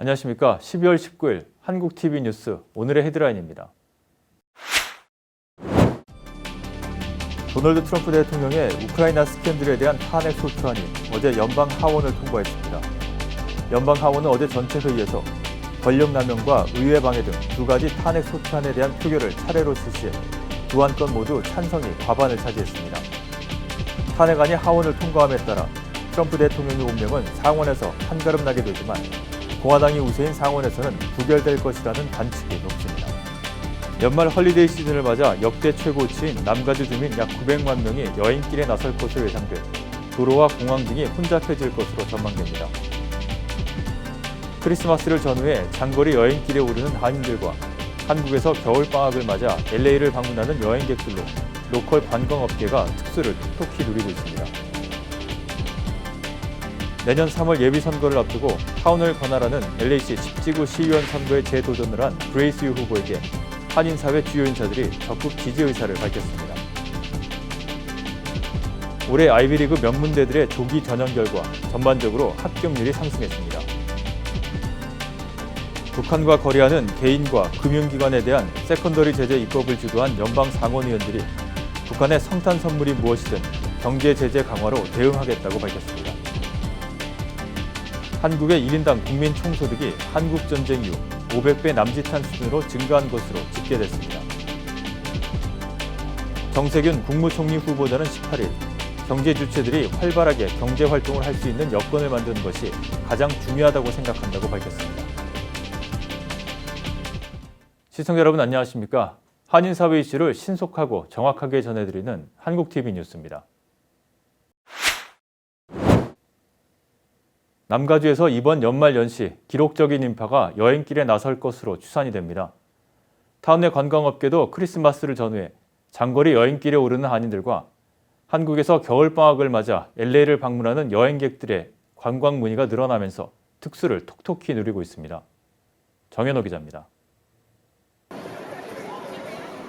안녕하십니까. 12월 19일 한국TV 뉴스 오늘의 헤드라인입니다. 도널드 트럼프 대통령의 우크라이나 스캔들에 대한 탄핵 소추안이 어제 연방 하원을 통과했습니다. 연방 하원은 어제 전체 회의에서 권력남용과 의회 방해 등 두 가지 탄핵 소추안에 대한 표결을 차례로 실시해 두 안건 모두 찬성이 과반을 차지했습니다. 탄핵안이 하원을 통과함에 따라 트럼프 대통령의 운명은 상원에서 한가름 나게 되지만 공화당이 우세인 상원에서는 부결될 것이라는 관측이 높습니다. 연말 헐리데이 시즌을 맞아 역대 최고치인 남가주 주민 약 900만 명이 여행길에 나설 것으로 예상돼 도로와 공항 등이 혼잡해질 것으로 전망됩니다. 크리스마스를 전후해 장거리 여행길에 오르는 한인들과 한국에서 겨울방학을 맞아 LA를 방문하는 여행객들로 로컬 관광업계가 특수를 톡톡히 누리고 있습니다. 내년 3월 예비선거를 앞두고 타운을 관할하는 LA시 10지구 시의원 선거에 재도전을 한 그레이스 유 후보에게 한인사회 주요 인사들이 적극 지지 의사를 밝혔습니다. 올해 아이비리그 명문대들의 조기 전형 결과 전반적으로 합격률이 상승했습니다. 북한과 거래하는 개인과 금융기관에 대한 세컨더리 제재 입법을 주도한 연방 상원의원들이 북한의 성탄 선물이 무엇이든 경제 제재 강화로 대응하겠다고 밝혔습니다. 한국의 1인당 국민 총소득이 한국전쟁 이후 500배 남짓한 수준으로 증가한 것으로 집계됐습니다. 정세균 국무총리 후보자는 18일 경제 주체들이 활발하게 경제활동을 할 수 있는 여건을 만드는 것이 가장 중요하다고 생각한다고 밝혔습니다. 시청자 여러분 안녕하십니까? 한인사회 이슈를 신속하고 정확하게 전해드리는 한국TV 뉴스입니다. 남가주에서 이번 연말 연시 기록적인 인파가 여행길에 나설 것으로 추산이 됩니다. 타운 내 관광업계도 크리스마스를 전후해 장거리 여행길에 오르는 한인들과 한국에서 겨울방학을 맞아 LA를 방문하는 여행객들의 관광 문의가 늘어나면서 특수를 톡톡히 누리고 있습니다. 정현호 기자입니다.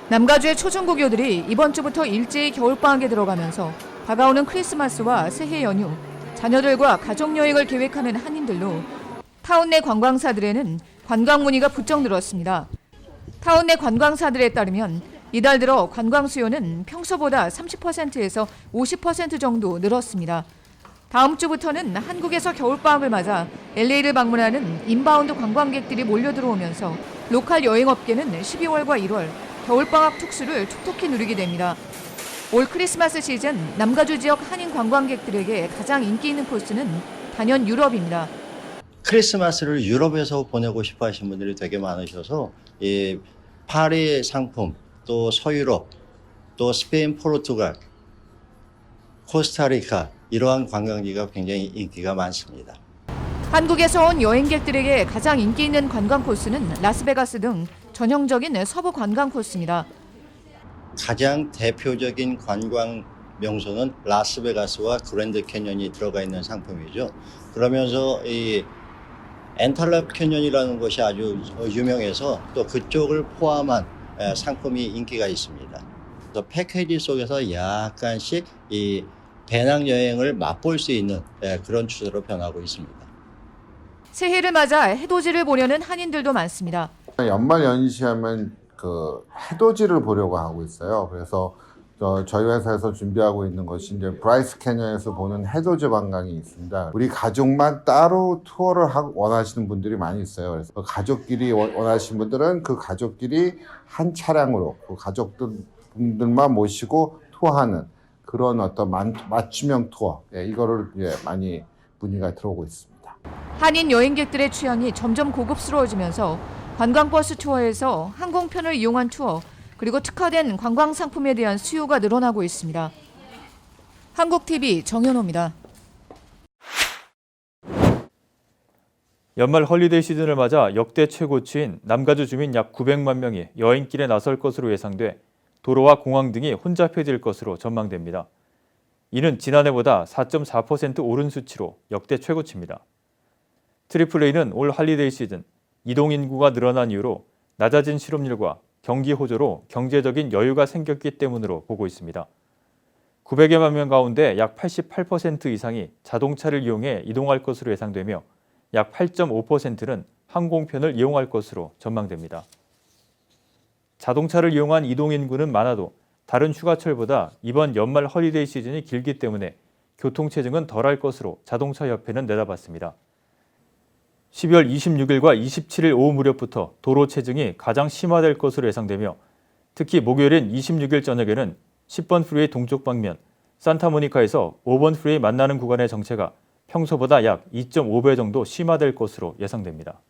남가주의 초중고교들이 이번 주부터 일제히 겨울방학에 들어가면서 다가오는 크리스마스와 새해 연휴, 자녀들과 가족여행을 계획하는 한인들로 타운 내 관광사들에는 관광 문의가 부쩍 늘었습니다. 타운 내 관광사들에 따르면 이달 들어 관광 수요는 평소보다 30%에서 50% 정도 늘었습니다. 다음 주부터는 한국에서 겨울방학을 맞아 LA를 방문하는 인바운드 관광객들이 몰려 들어오면서 로컬 여행업계는 12월과 1월 겨울방학 특수를 촉촉히 누리게 됩니다. 올 크리스마스 시즌 남가주 지역 한인 관광객들에게 가장 인기 있는 코스는 단연 유럽입니다. 크리스마스를 유럽에서 보내고 싶어 하시는 분들이 되게 많으셔서 이 파리 상품, 또 서유럽, 또 스페인, 포르투갈, 코스타리카 이러한 관광지가 굉장히 인기가 많습니다. 한국에서 온 여행객들에게 가장 인기 있는 관광 코스는 라스베가스 등 전형적인 서부 관광 코스입니다. 가장 대표적인 관광 명소는 라스베가스와 그랜드 캐년이 들어가 있는 상품이죠. 그러면서 이 엔탈럽 캐년이라는 것이 아주 유명해서 또 그쪽을 포함한 상품이 인기가 있습니다. 그래서 패키지 속에서 약간씩 이 배낭여행을 맛볼 수 있는 그런 추세로 변하고 있습니다. 새해를 맞아 해돋이를 보려는 한인들도 많습니다. 연말 연시하면 그 해돋이를 보려고 하고 있어요. 그래서 저희 회사에서 준비하고 있는 것이 이제 브라이스 캐년에서 보는 해돋이 관광이 있습니다. 우리 가족만 따로 투어를 원하시는 분들이 많이 있어요. 그래서 가족끼리 원하시는 분들은 그 가족끼리 한 차량으로 그 가족들만 모시고 투어하는 그런 어떤 맞춤형 투어, 이거를 많이 문의가 들어오고 있습니다. 한인 여행객들의 취향이 점점 고급스러워지면서 관광버스 투어에서 항공편을 이용한 투어, 그리고 특화된 관광 상품에 대한 수요가 늘어나고 있습니다. 한국TV 정현호입니다. 연말 헐리데이 시즌을 맞아 역대 최고치인 남가주 주민 약 900만 명이 여행길에 나설 것으로 예상돼 도로와 공항 등이 혼잡해질 것으로 전망됩니다. 이는 지난해보다 4.4% 오른 수치로 역대 최고치입니다. 트리플A는 올 할리데이 시즌 이동 인구가 늘어난 이유로 낮아진 실업률과 경기 호조로 경제적인 여유가 생겼기 때문으로 보고 있습니다. 900여만 명 가운데 약 88% 이상이 자동차를 이용해 이동할 것으로 예상되며 약 8.5%는 항공편을 이용할 것으로 전망됩니다. 자동차를 이용한 이동 인구는 많아도 다른 휴가철보다 이번 연말 허리데이 시즌이 길기 때문에 교통체증은 덜할 것으로 자동차협회는 내다봤습니다. 12월 26일과 27일 오후 무렵부터 도로체증이 가장 심화될 것으로 예상되며 특히 목요일인 26일 저녁에는 10번 프리웨이 동쪽 방면 산타모니카에서 5번 프리웨이 만나는 구간의 정체가 평소보다 약 2.5배 정도 심화될 것으로 예상됩니다.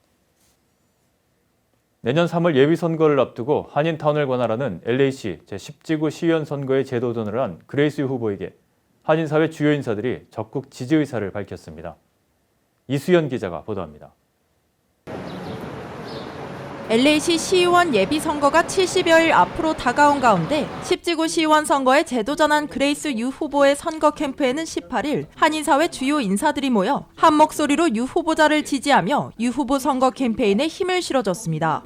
내년 3월 예비선거를 앞두고 한인타운을 관할하는 LA시 제10지구 시의원 선거에 재도전을 한 그레이스 유 후보에게 한인사회 주요 인사들이 적극 지지 의사를 밝혔습니다. 이수연 기자가 보도합니다. LA시 시의원 예비선거가 70여일 앞으로 다가온 가운데 10지구 시의원 선거에 재도전한 그레이스 유 후보의 선거 캠프에는 18일 한인사회 주요 인사들이 모여 한 목소리로 유 후보자를 지지하며 유 후보 선거 캠페인에 힘을 실어줬습니다.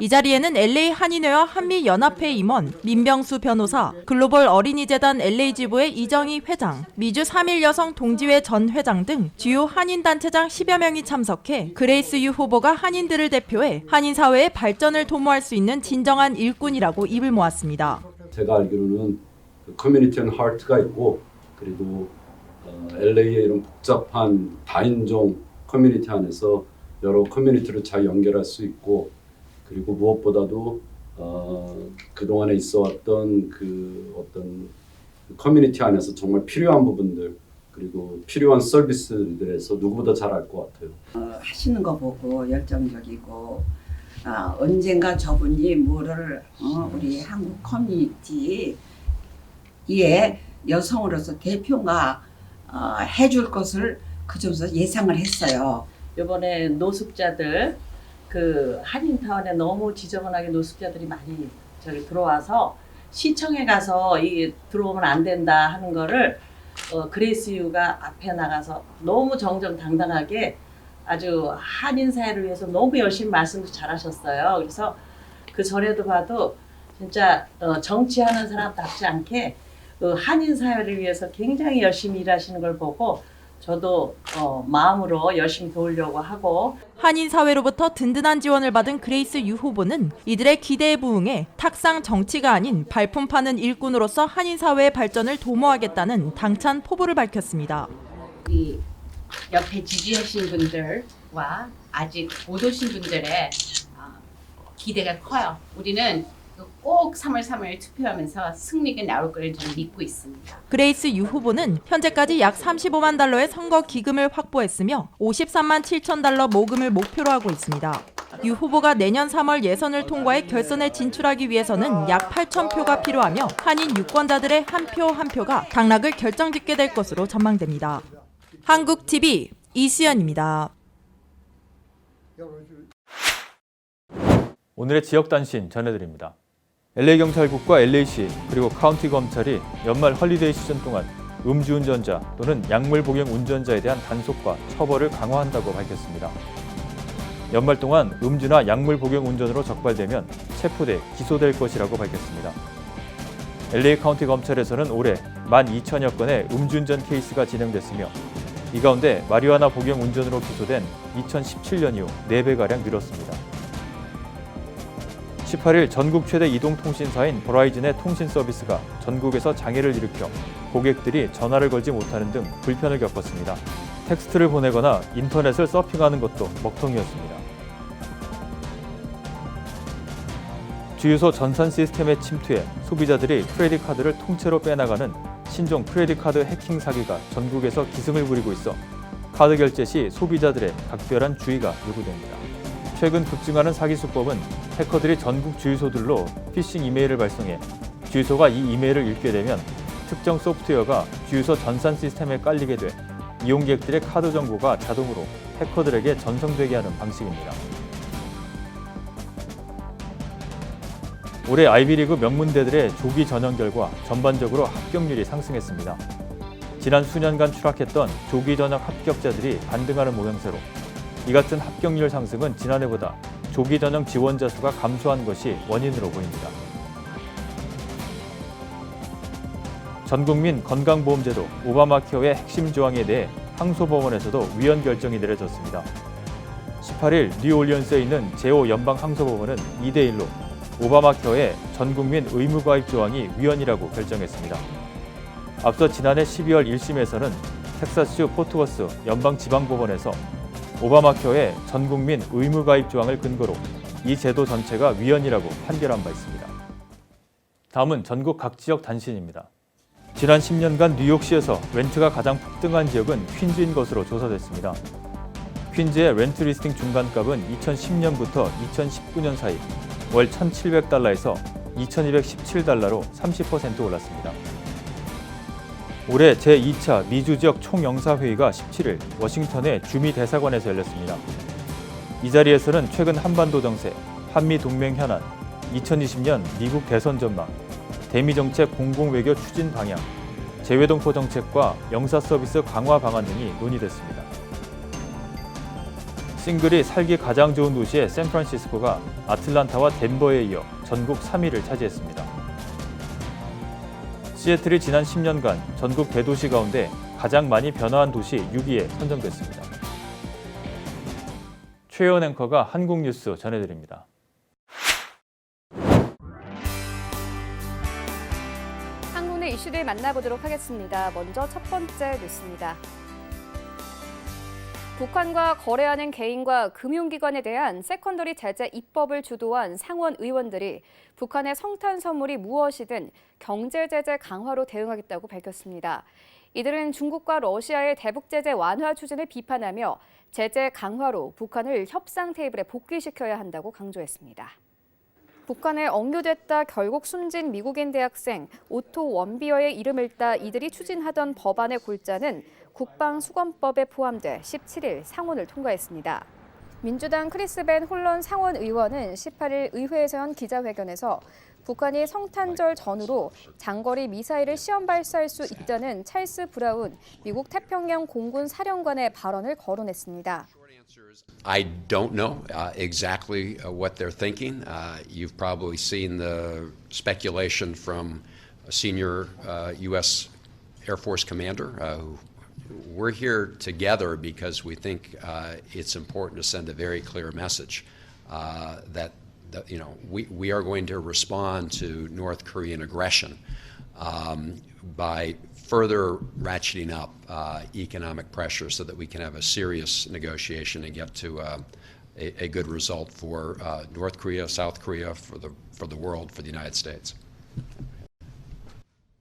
이 자리에는 LA 한인회와 한미연합회 임원, 민병수 변호사, 글로벌 어린이재단 LA지부의 이정희 회장, 미주 3.1 여성 동지회 전 회장 등 주요 한인단체장 10여 명이 참석해 그레이스 유 후보가 한인들을 대표해 한인사회의 발전을 도모할 수 있는 진정한 일꾼이라고 입을 모았습니다. 제가 알기로는 커뮤니티 앤 하트가 있고 그리고 LA의 이런 복잡한 다인종 커뮤니티 안에서 여러 커뮤니티를 잘 연결할 수 있고 그리고 무엇보다도 그동안에 있어왔던 그 어떤 커뮤니티 안에서 정말 필요한 부분들 그리고 필요한 서비스들에서 누구보다 잘 알 것 같아요. 하시는 거 보고 열정적이고 언젠가 저분이 뭐를 우리 한국 커뮤니티에 여성으로서 대표가 해줄 것을 그 점에서 예상을 했어요. 이번에 노숙자들 그 한인타운에 너무 지저분하게 노숙자들이 많이 저기 들어와서 시청에 가서 이 들어오면 안 된다 하는 거를 그레이스 유가 앞에 나가서 너무 정정당당하게 아주 한인 사회를 위해서 너무 열심히 말씀도 잘하셨어요. 그래서 그 전에도 봐도 진짜 정치하는 사람답지 않게 한인 사회를 위해서 굉장히 열심히 일하시는 걸 보고 저도 마음으로 열심히 도우려고 하고 한인사회로부터 든든한 지원을 받은 그레이스 유 후보는 이들의 기대에 부응해 탁상 정치가 아닌 발품 파는 일꾼으로서 한인사회의 발전을 도모하겠다는 당찬 포부를 밝혔습니다. 이 옆에 지지하신 분들과 아직 못 오신 분들의 기대가 커요. 우리는 꼭 3월 3일 투표하면서 승리가 나올 걸 저는 믿고 있습니다. 그레이스 유 후보는 현재까지 약 35만 달러의 선거 기금을 확보했으며 53만 7천 달러 모금을 목표로 하고 있습니다. 유 후보가 내년 3월 예선을 통과해 결선에 진출하기 위해서는 약 8천 표가 필요하며 한인 유권자들의 한 표 한 표가 당락을 결정짓게 될 것으로 전망됩니다. 한국TV 이수연입니다. 오늘의 지역 단신 전해드립니다. LA경찰국과 LA시 그리고 카운티 검찰이 연말 헐리데이 시즌 동안 음주운전자 또는 약물 복용 운전자에 대한 단속과 처벌을 강화한다고 밝혔습니다. 연말 동안 음주나 약물 복용 운전으로 적발되면 체포돼 기소될 것이라고 밝혔습니다. LA 카운티 검찰에서는 올해 12,000여 건의 음주운전 케이스가 진행됐으며 이 가운데 마리화나 복용 운전으로 기소된 2017년 이후 4배가량 늘었습니다. 18일 전국 최대 이동통신사인 버라이즌의 통신 서비스가 전국에서 장애를 일으켜 고객들이 전화를 걸지 못하는 등 불편을 겪었습니다. 텍스트를 보내거나 인터넷을 서핑하는 것도 먹통이었습니다. 주유소 전산 시스템에 침투해 소비자들이 크레딧 카드를 통째로 빼나가는 신종 크레딧 카드 해킹 사기가 전국에서 기승을 부리고 있어 카드 결제 시 소비자들의 각별한 주의가 요구됩니다. 최근 급증하는 사기 수법은 해커들이 전국 주유소들로 피싱 이메일을 발송해 주유소가 이 이메일을 읽게 되면 특정 소프트웨어가 주유소 전산 시스템에 깔리게 돼 이용객들의 카드 정보가 자동으로 해커들에게 전송되게 하는 방식입니다. 올해 아이비리그 명문대들의 조기 전형 결과 전반적으로 합격률이 상승했습니다. 지난 수년간 추락했던 조기 전형 합격자들이 반등하는 모양새로 이 같은 합격률 상승은 지난해보다 조기 전형 지원자 수가 감소한 것이 원인으로 보입니다. 전국민 건강보험제도 오바마 케어의 핵심 조항에 대해 항소법원에서도 위헌 결정이 내려졌습니다. 18일 뉴올리언스에 있는 제5 연방항소법원은 2대1로 오바마 케어의 전국민 의무가입 조항이 위헌이라고 결정했습니다. 앞서 지난해 12월 1심에서는 텍사스 포트워스 연방지방법원에서 오바마 케어의 전국민 의무가입 조항을 근거로 이 제도 전체가 위헌이라고 판결한 바 있습니다. 다음은 전국 각 지역 단신입니다. 지난 10년간 뉴욕시에서 렌트가 가장 폭등한 지역은 퀸즈인 것으로 조사됐습니다. 퀸즈의 렌트 리스팅 중간값은 2010년부터 2019년 사이 월 1,700달러에서 2,217달러로 30% 올랐습니다. 올해 제2차 미주지역 총영사회의가 17일 워싱턴의 주미 대사관에서 열렸습니다. 이 자리에서는 최근 한반도 정세, 한미 동맹 현안, 2020년 미국 대선 전망, 대미정책 공공외교 추진 방향, 재외동포 정책과 영사 서비스 강화 방안 등이 논의됐습니다. 싱글이 살기 가장 좋은 도시의 샌프란시스코가 아틀란타와 덴버에 이어 전국 3위를 차지했습니다. 시애틀이 지난 10년간 전국 대도시 가운데 가장 많이 변화한 도시 6위에 선정됐습니다. 최혜원 앵커가 한국 뉴스 전해드립니다. 한국내 이슈들 만나보도록 하겠습니다. 먼저 첫 번째 뉴스입니다. 북한과 거래하는 개인과 금융기관에 대한 세컨더리 제재 입법을 주도한 상원 의원들이 북한의 성탄 선물이 무엇이든 경제 제재 강화로 대응하겠다고 밝혔습니다. 이들은 중국과 러시아의 대북 제재 완화 추진을 비판하며 제재 강화로 북한을 협상 테이블에 복귀시켜야 한다고 강조했습니다. 북한에 억류됐다 결국 숨진 미국인 대학생 오토 원비어의 이름을 따 이들이 추진하던 법안의 골자는 국방수검법에 포함돼 17일 상원을 통과했습니다. 민주당 크리스벤 홀런 상원 의원은 18일 의회에서 연 기자회견에서 북한이 성탄절 전후로 장거리 미사일을 시험 발사할 수 있다는 찰스 브라운 미국 태평양 공군 사령관의 발언을 거론했습니다. I don't know exactly what they're thinking. You've probably seen the speculation from a senior U.S. Air Force commander. We're here together because we think it's important to send a very clear message that we are going to respond to North Korean aggression by further ratcheting up economic pressure so that we can have a serious negotiation and get to a good result for North Korea, South Korea, for the world, for the United States.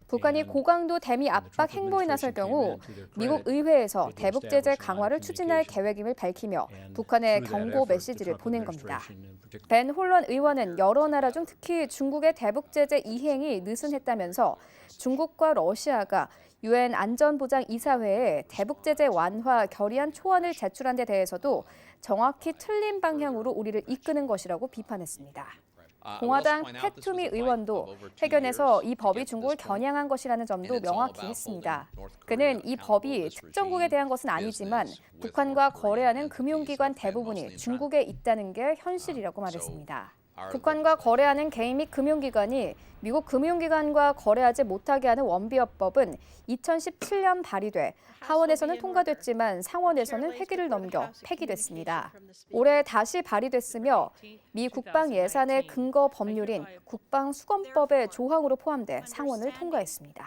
북한이 고강도 대미 압박 행보에 나설 경우 미국 의회에서 대북 제재 강화를 추진할 계획임을 밝히며 북한에 경고 메시지를 보낸 겁니다. 벤 홀런 의원은 여러 나라 중 특히 중국의 대북 제재 이행이 느슨했다면서 중국과 러시아가 유엔 안전보장이사회에 대북 제재 완화 결의안 초안을 제출한 데 대해서도 정확히 틀린 방향으로 우리를 이끄는 것이라고 비판했습니다. 공화당 팻 투미 의원도 회견에서 이 법이 중국을 겨냥한 것이라는 점도 명확히 했습니다. 그는 이 법이 특정국에 대한 것은 아니지만 북한과 거래하는 금융기관 대부분이 중국에 있다는 게 현실이라고 말했습니다. 북한과 거래하는 개인 및 금융기관이 미국 금융기관과 거래하지 못하게 하는 원비어법은 2017년 발의돼 하원에서는 통과됐지만 상원에서는 회기를 넘겨 폐기됐습니다. 올해 다시 발의됐으며 미 국방 예산의 근거 법률인 국방수검법의 조항으로 포함돼 상원을 통과했습니다.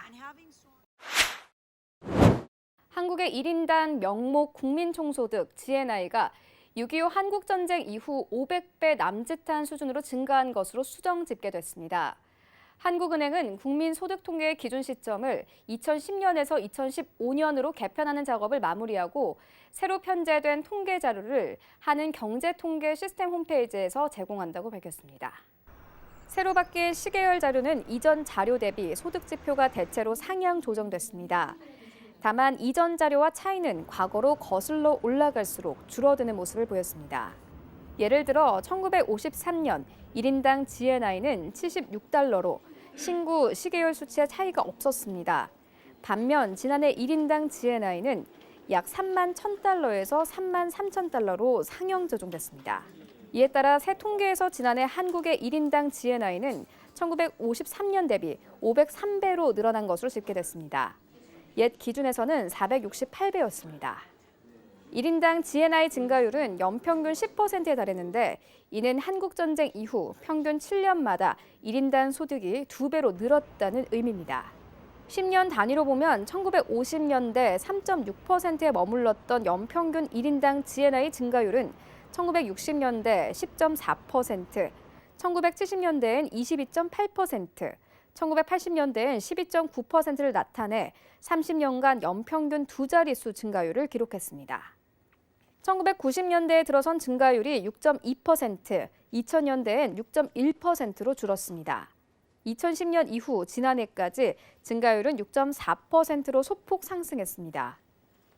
한국의 1인당 명목 국민총소득 GNI가 6.25 한국전쟁 이후 500배 남짓한 수준으로 증가한 것으로 수정 집계됐습니다. 한국은행은 국민소득통계의 기준 시점을 2010년에서 2015년으로 개편하는 작업을 마무리하고 새로 편제된 통계 자료를 한은경제통계 시스템 홈페이지에서 제공한다고 밝혔습니다. 새로 바뀐 시계열 자료는 이전 자료 대비 소득 지표가 대체로 상향 조정됐습니다. 다만 이전 자료와 차이는 과거로 거슬러 올라갈수록 줄어드는 모습을 보였습니다. 예를 들어 1953년 1인당 GNI는 76달러로 신구 시계열 수치의 차이가 없었습니다. 반면 지난해 1인당 GNI는 약 3만 1,000달러에서 3만 3,000달러로 상향 조정됐습니다. 이에 따라 새 통계에서 지난해 한국의 1인당 GNI는 1953년 대비 503배로 늘어난 것으로 집계됐습니다. 옛 기준에서는 468배였습니다. 1인당 GNI 증가율은 연평균 10%에 달했는데 이는 한국전쟁 이후 평균 7년마다 1인당 소득이 2배로 늘었다는 의미입니다. 10년 단위로 보면 1950년대 3.6%에 머물렀던 연평균 1인당 GNI 증가율은 1960년대 10.4%, 1970년대엔 22.8%, 1980년대엔 12.9%를 나타내 30년간 연평균 두 자릿수 증가율을 기록했습니다. 1990년대에 들어선 증가율이 6.2%, 2000년대엔 6.1%로 줄었습니다. 2010년 이후 지난해까지 증가율은 6.4%로 소폭 상승했습니다.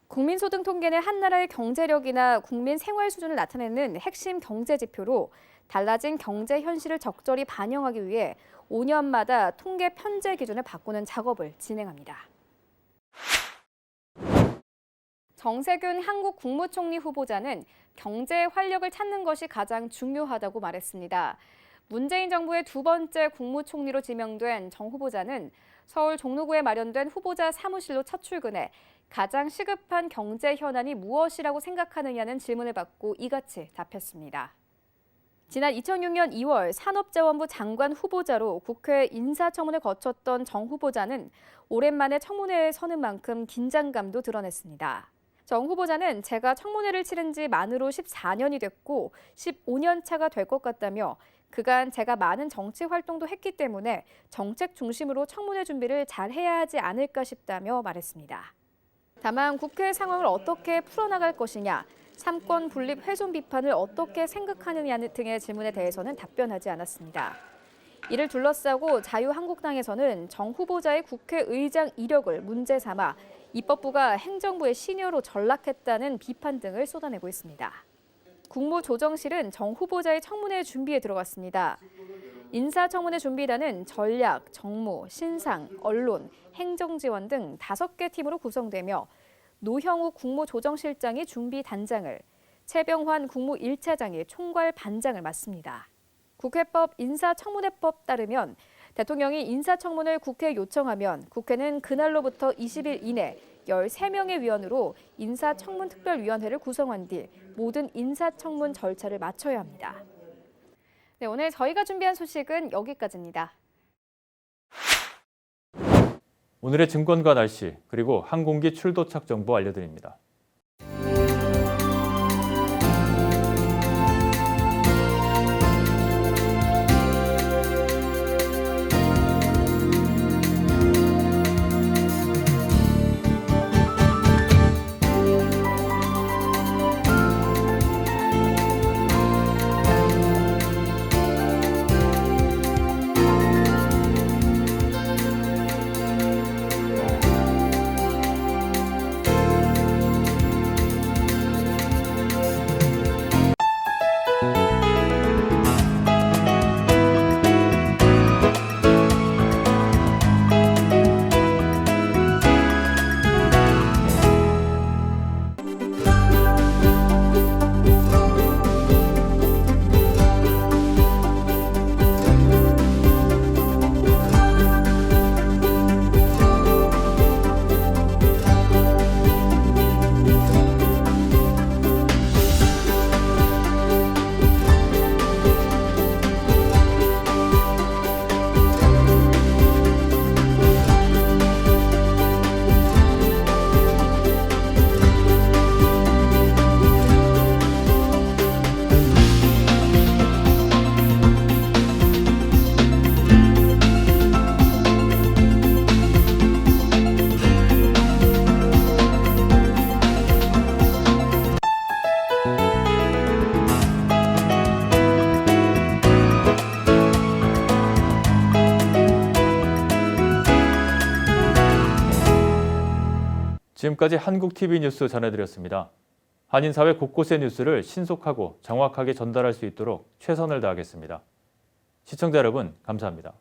국민소득 통계는 한 나라의 경제력이나 국민 생활 수준을 나타내는 핵심 경제 지표로 달라진 경제 현실을 적절히 반영하기 위해 5년마다 통계 편제 기준을 바꾸는 작업을 진행합니다. 정세균 한국 국무총리 후보자는 경제 활력을 찾는 것이 가장 중요하다고 말했습니다. 문재인 정부의 두 번째 국무총리로 지명된 정 후보자는 서울 종로구에 마련된 후보자 사무실로 첫 출근해 가장 시급한 경제 현안이 무엇이라고 생각하느냐는 질문을 받고 이같이 답했습니다. 지난 2006년 2월 산업자원부 장관 후보자로 국회 인사청문을 거쳤던 정 후보자는 오랜만에 청문회에 서는 만큼 긴장감도 드러냈습니다. 정 후보자는 제가 청문회를 치른 지 만으로 14년이 됐고 15년 차가 될 것 같다며 그간 제가 많은 정치 활동도 했기 때문에 정책 중심으로 청문회 준비를 잘 해야 하지 않을까 싶다며 말했습니다. 다만 국회 상황을 어떻게 풀어나갈 것이냐, 삼권 분립 훼손 비판을 어떻게 생각하느냐 등의 질문에 대해서는 답변하지 않았습니다. 이를 둘러싸고 자유한국당에서는 정 후보자의 국회의장 이력을 문제 삼아 입법부가 행정부의 시녀로 전락했다는 비판 등을 쏟아내고 있습니다. 국무조정실은 정 후보자의 청문회 준비에 들어갔습니다. 인사청문회 준비단은 전략, 정무, 신상, 언론, 행정지원 등 5개 팀으로 구성되며 노형욱 국무조정실장이 준비단장을, 최병환 국무 1차장이 총괄 반장을 맡습니다. 국회법 인사청문회법 따르면 대통령이 인사청문을 국회에 요청하면 국회는 그날로부터 20일 이내 13명의 위원으로 인사청문특별위원회를 구성한 뒤 모든 인사청문 절차를 마쳐야 합니다. 네, 오늘 저희가 준비한 소식은 여기까지입니다. 오늘의 증권과 날씨, 그리고 항공기 출도착 정보 알려드립니다. 지금까지 한국TV 뉴스 전해드렸습니다. 한인사회 곳곳의 뉴스를 신속하고 정확하게 전달할 수 있도록 최선을 다하겠습니다. 시청자 여러분, 감사합니다.